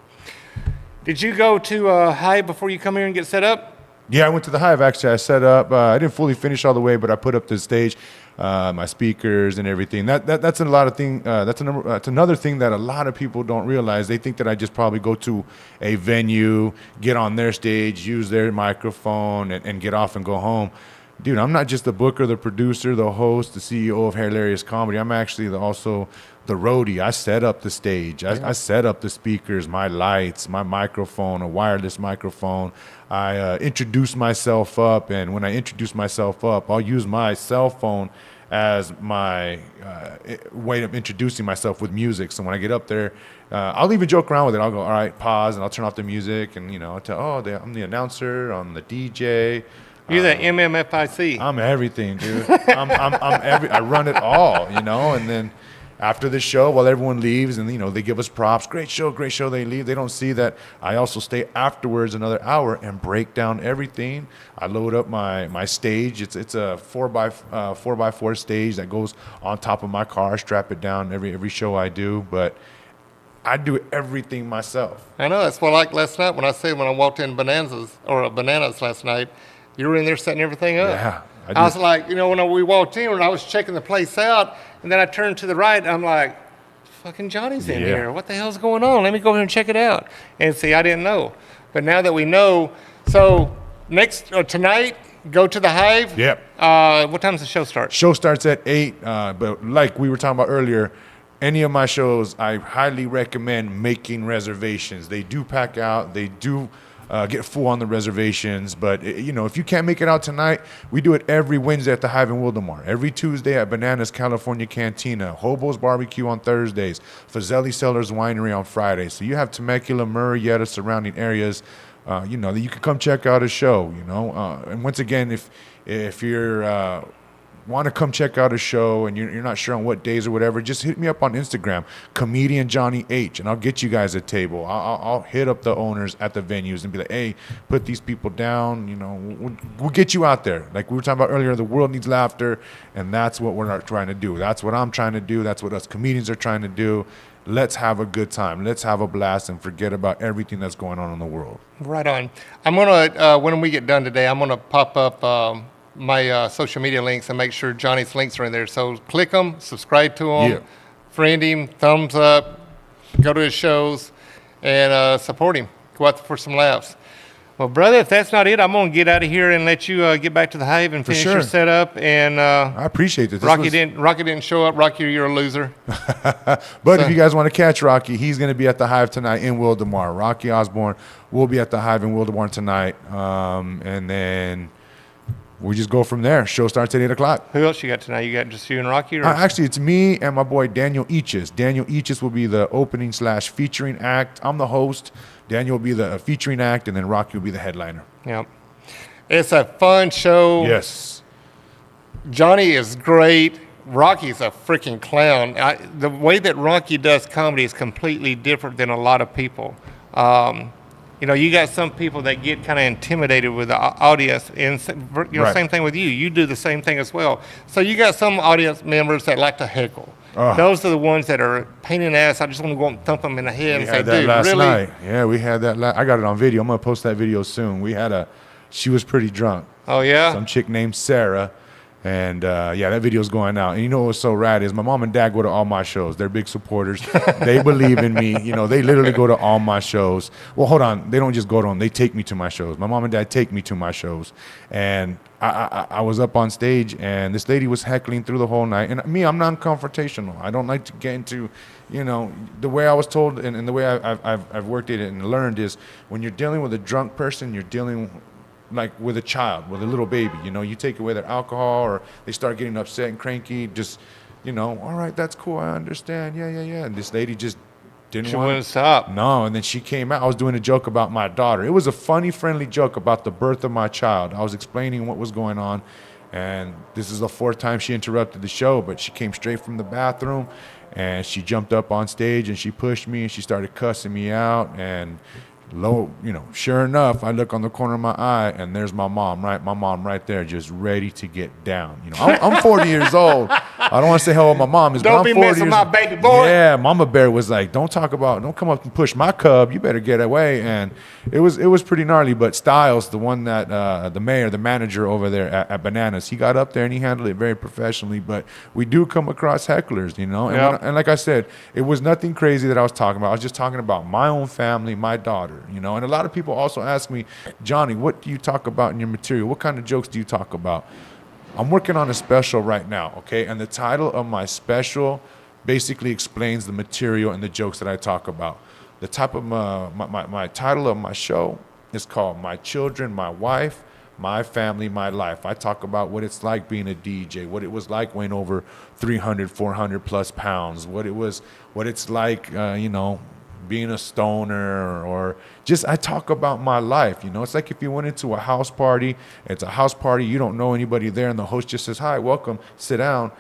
Did you go to Hive before you come here and get set up? Yeah, I went to the Hive, actually. I set up, I didn't fully finish all the way, but I put up the stage, my speakers and everything. That's a lot of thing. That's another thing that a lot of people don't realize. They think that I just probably go to a venue, get on their stage, use their microphone, and get off and go home. Dude, I'm not just the booker, the producer, the host, the CEO of HAIRlarious Comedy. I'm actually also the roadie. I set up the stage. I set up the speakers, my lights, my microphone, a wireless microphone. I introduce myself up, and when I introduce myself up, I'll use my cell phone as my way of introducing myself with music. So when I get up there, I'll even joke around with it. I'll go, all right, pause, and I'll turn off the music, and I'll tell, I'm the announcer, I'm the DJ. You're the MMFIC. I'm everything, dude. I run it all, and then after the show, while everyone leaves and, they give us props, great show, they leave. They don't see that I also stay afterwards another hour and break down everything. I load up my stage. It's a 4x4 stage that goes on top of my car, strap it down every show I do. But I do everything myself. I know. That's what I like last night when I walked in Bananas last night. You were in there setting everything up. Yeah. I was like, when we walked in, when I was checking the place out, and then I turned to the right, and I'm like, fucking Johnny's in here. What the hell's going on? Let me go here and check it out. And see, I didn't know. But now that we know, so tonight, go to the Hive. Yep. What time does the show start? Show starts at 8, but like we were talking about earlier, any of my shows, I highly recommend making reservations. They do pack out. They do get full on the reservations. But, if you can't make it out tonight, we do it every Wednesday at the Hive in Wildomar. Every Tuesday at Bananas California Cantina. Hobo's Barbecue on Thursdays. Fazeli Cellars Winery on Fridays. So you have Temecula, Murrieta, surrounding areas, that you can come check out a show, And once again, if you're want to come check out a show and you're not sure on what days or whatever, just hit me up on Instagram, Comedian Johnny H, and I'll get you guys a table. I'll hit up the owners at the venues and be like, hey, put these people down. We'll get you out there. Like we were talking about earlier, the world needs laughter, and that's what we're trying to do. That's what I'm trying to do. That's what us comedians are trying to do. let's have a good time. Let's have a blast and forget about everything that's going on in the world. Right on. I'm gonna when we get done today, I'm gonna pop up my social media links and make sure Johnny's links are in there. So click them, subscribe to him, Yeah. friend him, thumbs up, go to his shows, and support him. Go out for some laughs. Well, brother, if that's not it, I'm gonna get out of here and let you get back to the Hive and finish sure. your setup. And I appreciate it. Rocky didn't show up. Rocky, you're a loser. But if you guys want to catch Rocky, he's going to be at the Hive tonight in Wildemar. Rocky Osborne will be at the Hive in Wildemar tonight. And then we just go from there. Show starts at 8 o'clock. Who else you got tonight? You got just you and Rocky? Or? Actually, it's me and my boy Daniel Eaches. Daniel Eaches will be the opening / featuring act. I'm the host. Daniel will be the featuring act, and then Rocky will be the headliner. Yep. It's a fun show. Yes. Johnny is great. Rocky's a freaking clown. The way that Rocky does comedy is completely different than a lot of people. You got some people that get kind of intimidated with the audience, and Right. same thing with you. You do the same thing as well. So you got some audience members that like to heckle. Those are the ones that are pain in the ass. I just want to go and thump them in the head and say, had that dude, last really? night. Yeah, we had that. I got it on video. I'm going to post that video soon. She was pretty drunk. Oh, yeah? Some chick named Sarah. And that video's going out. And you know what's so rad is my mom and dad go to all my shows. They're big supporters. They believe in me. They literally go to all my shows. Well, hold on. They don't just go to them. They take me to my shows. My mom and dad take me to my shows. And I was up on stage, and this lady was heckling through the whole night. And me, I'm non-confrontational. I don't like to get into, the way I was told and the way I've worked it and learned is when you're dealing with a drunk person, you're dealing like with a child, with a little baby. You take away their alcohol or they start getting upset and cranky, just, all right, that's cool, I understand, yeah. And this lady just didn't She want wouldn't stop. No, and then she came out. I was doing a joke about my daughter. It was a funny, friendly joke about the birth of my child. I was explaining what was going on, and this is the 4th time she interrupted the show, but she came straight from the bathroom, and she jumped up on stage, and she pushed me, and she started cussing me out, and sure enough, I look on the corner of my eye, and there's my mom right there, just ready to get down. I'm 40 years old. I don't want to say how old my mom is, Don't but be I'm 40 messing years my baby boy. Yeah, Mama Bear was like, don't come up and push my cub. You better get away. And it was pretty gnarly. But Styles, the one that the manager over there at Bananas, he got up there and he handled it very professionally. But we do come across hecklers, And, Yep. and like I said, it was nothing crazy that I was talking about. I was just talking about my own family, my daughter. And a lot of people also ask me, Johnny, what do you talk about in your material? What kind of jokes do you talk about? I'm working on a special right now, okay? And the title of my special basically explains the material and the jokes that I talk about. The type of my title of my show is called My Children, My Wife, My Family, My Life. I talk about what it's like being a DJ, what it was like weighing over 300, 400 plus pounds, what it's like, being a stoner or just I talk about my life. It's like if you went into a house party, it's a house party, you don't know anybody there, and the host just says, hi, welcome, sit down.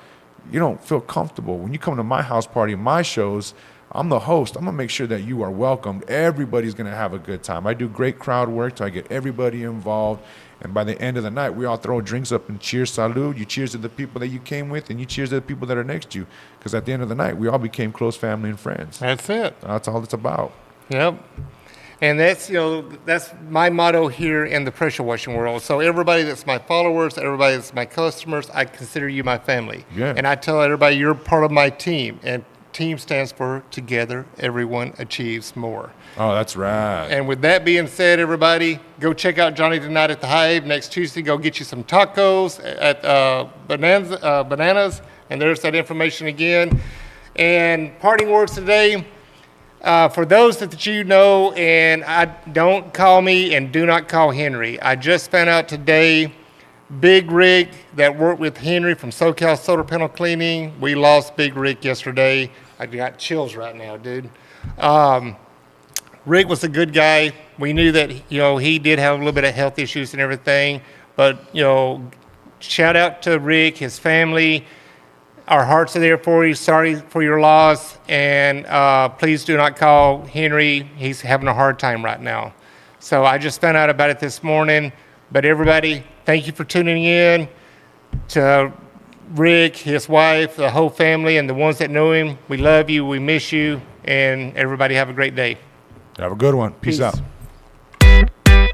You don't feel comfortable. When you come to my house party, my shows, I'm the host. I'm going to make sure that you are welcomed. Everybody's going to have a good time. I do great crowd work, so I get everybody involved. And by the end of the night, we all throw drinks up and cheers, salud. You cheers to the people that you came with, and you cheers to the people that are next to you. Because at the end of the night, we all became close family and friends. That's it. That's all it's about. Yep. And that's my motto here in the pressure washing world. So everybody that's my followers, everybody that's my customers, I consider you my family. Yeah. And I tell everybody you're part of my team. And team stands for together, everyone achieves more. Oh, that's right. And with that being said, everybody, go check out Johnny tonight at the Hive. Next Tuesday, go get you some tacos at Bananas. And there's that information again. And parting words today, for those that you know, and don't call me and do not call Henry. I just found out today, Big Rick that worked with Henry from SoCal Solar Panel Cleaning, we lost Big Rick yesterday. I got chills right now, dude. Rick was a good guy. We knew that, he did have a little bit of health issues and everything. But, shout out to Rick, his family. Our hearts are there for you. Sorry for your loss. And please do not call Henry. He's having a hard time right now. So I just found out about it this morning. But everybody, thank you for tuning in. To Rick, his wife, the whole family, and the ones that know him, we love you. We miss you. And everybody have a great day. Have a good one. Peace out.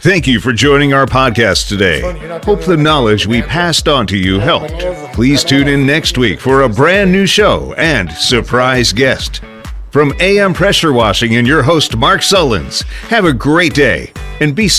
Thank you for joining our podcast today. Hope the knowledge we passed on to you helped. Please tune in next week for a brand new show and surprise guest. From AM Pressure Washing and your host, Mark Sullins, have a great day and be